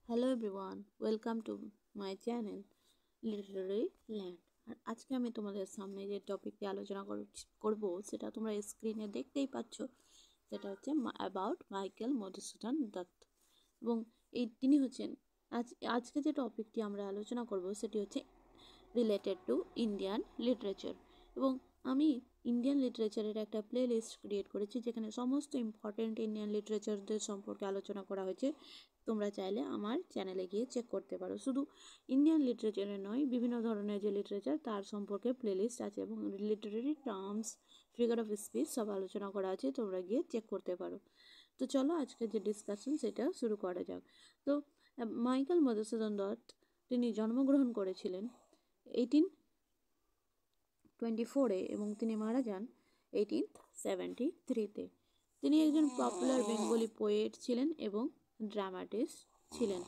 Hello everyone, welcome to my channel literary land. আর আজকে আমি তোমাদের সামনে যে টপিকটি আলোচনা করব সেটা তোমরা স্ক্রিনে দেখতেই পাচ্ছ। সেটা হচ্ছে অ্যাবাউট মাইকেল মধুসূদন দত্ত। এবং তিনি হচ্ছেন আজকে যে টপিকটি আমরা আলোচনা করব সেটি হচ্ছে রিলেটেড টু ইন্ডিয়ান লিটারেচার। এবং আমি ইন্ডিয়ান লিটারেচারের একটা প্লে লিস্ট ক্রিয়েট করেছি যেখানে সমস্ত ইম্পর্টেন্ট ইন্ডিয়ান লিটারেচারদের সম্পর্কে আলোচনা করা হয়েছে। তোমরা চাইলে আমার চ্যানেলে গিয়ে চেক করতে পারো। শুধু ইন্ডিয়ান লিটারেচারে নয়, বিভিন্ন ধরনের যে লিটারেচার তার সম্পর্কে প্লেলিস্ট আছে এবং literary terms, figure of speech সব আলোচনা করা আছে, তোমরা গিয়ে চেক করতে পারো। তো চলো আজকে যে ডিসকাশন সেটা শুরু করা যাক। তো মাইকেল মধুসূদন দত্ত তিনি জন্মগ্রহণ করেছিলেন 1824-এ এবং তিনি মারা যান 1873-তে। তিনি একজন পপুলার বেঙ্গলি পোয়েট ছিলেন এবং ড্রামাটিস্ট ছিলেন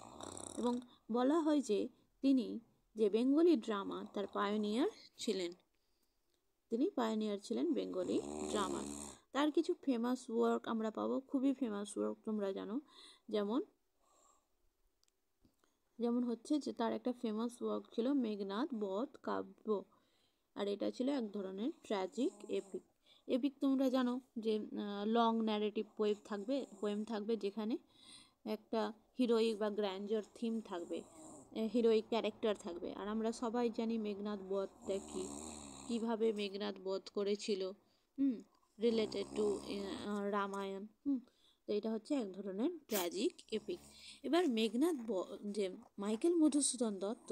এবং বলা হয় যে তিনি যে বেঙ্গলি ড্রামা তার পায়োনিয়ার ছিলেন। বেঙ্গলি ড্রামার। তার কিছু ফেমাস ওয়ার্ক আমরা পাবো, খুবই ফেমাস ওয়ার্ক তোমরা জানো। যেমন হচ্ছে যে তার একটা ফেমাস ওয়ার্ক ছিল মেঘনাদ বধ কাব্য, আর এটা ছিল এক ধরনের ট্র্যাজিক এপিক। তোমরা জানো যে লং ন্যারেটিভ পোয়েম থাকবে যেখানে একটা হিরোইক বা গ্র্যান্ডার থিম থাকবে, হিরোইক ক্যারেক্টার থাকবে। আর আমরা সবাই জানি মেঘনাদ বধটা কিভাবে মেঘনাদ বধ করেছিল, রিলেটেড টু রামায়ণ। তো এটা হচ্ছে এক ধরনের ট্র্যাজিক এপিক। এবার যে মাইকেল মধুসূদন দত্ত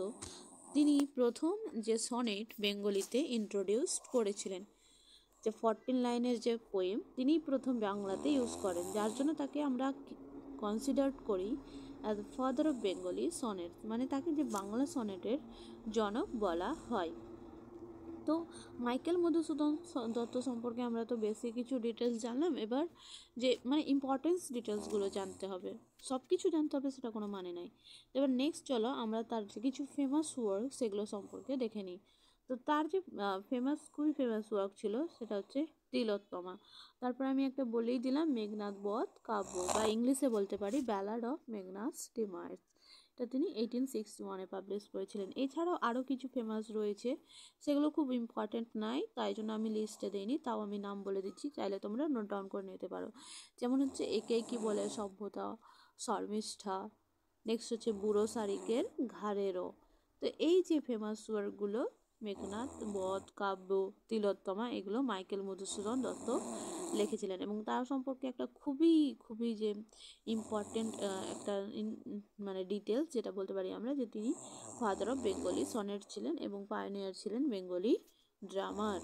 তিনি প্রথম যে সনেট বেঙ্গলিতে ইন্ট্রোডিউস করেছিলেন, যে 14 লাইনের যে পোয়েম তিনি প্রথম বাংলাতে ইউজ করেন, যার জন্য তাকে আমরা কনসিডার করি as father of Bengali sonnet, মানে তাকে যে বাংলা সনেটের জনক বলা হয়। তো মাইকেল মধুসূদন দত্ত সম্পর্কে আমরা তো বেশি কিছু ডিটেলস জানলাম। এবার যে ইম্পর্টেন্স ডিটেলসগুলো জানতে হবে, সব কিছু জানতে হবে সেটা কোনো মানে নাই। এবার নেক্সট চলো আমরা তার যে কিছু ফেমাস ওয়ার্ক সেগুলো সম্পর্কে দেখে নিই। তো তার যে খুবই ফেমাস ওয়ার্ক ছিল সেটা হচ্ছে তিলোত্তমা। তারপর আমি একটা বলেই দিলাম মেঘনাদ বধ কাব্য, বা ইংলিশে বলতে পারি ব্যালাড অফ মেঘনাদ স্টিমার্স। এটা তিনি 1861-এ পাবলিশ করেছিলেন। এছাড়াও আরও কিছু ফেমাস রয়েছে, সেগুলো খুব ইম্পর্টেন্ট নয়, তাই জন্য আমি লিস্টে দিইনি, তাও আমি নাম বলে দিচ্ছি, চাইলে তোমরা নোট ডাউন করে নিতে পারো। যেমন হচ্ছে একে কি বলে সভ্যতা, শর্মিষ্ঠা, নেক্সট হচ্ছে বুড়ো শারিকের ঘাড়েরও। তো এই যে ফেমাস ওয়ার্কগুলো মেঘনাদ বধ কাব্য, তিলোত্তমা, এগুলো মাইকেল মধুসূদন দত্ত লিখেছিলেন এবং তার সম্পর্কে একটা খুবই খুবই যে ইম্পর্টেন্ট একটা ডিটেলস যেটা বলতে পারি আমরা, যে তিনি ফাদার অফ বেঙ্গলি সনেট ছিলেন এবং পায়োনিয়ার ছিলেন বেঙ্গলি ড্রামার।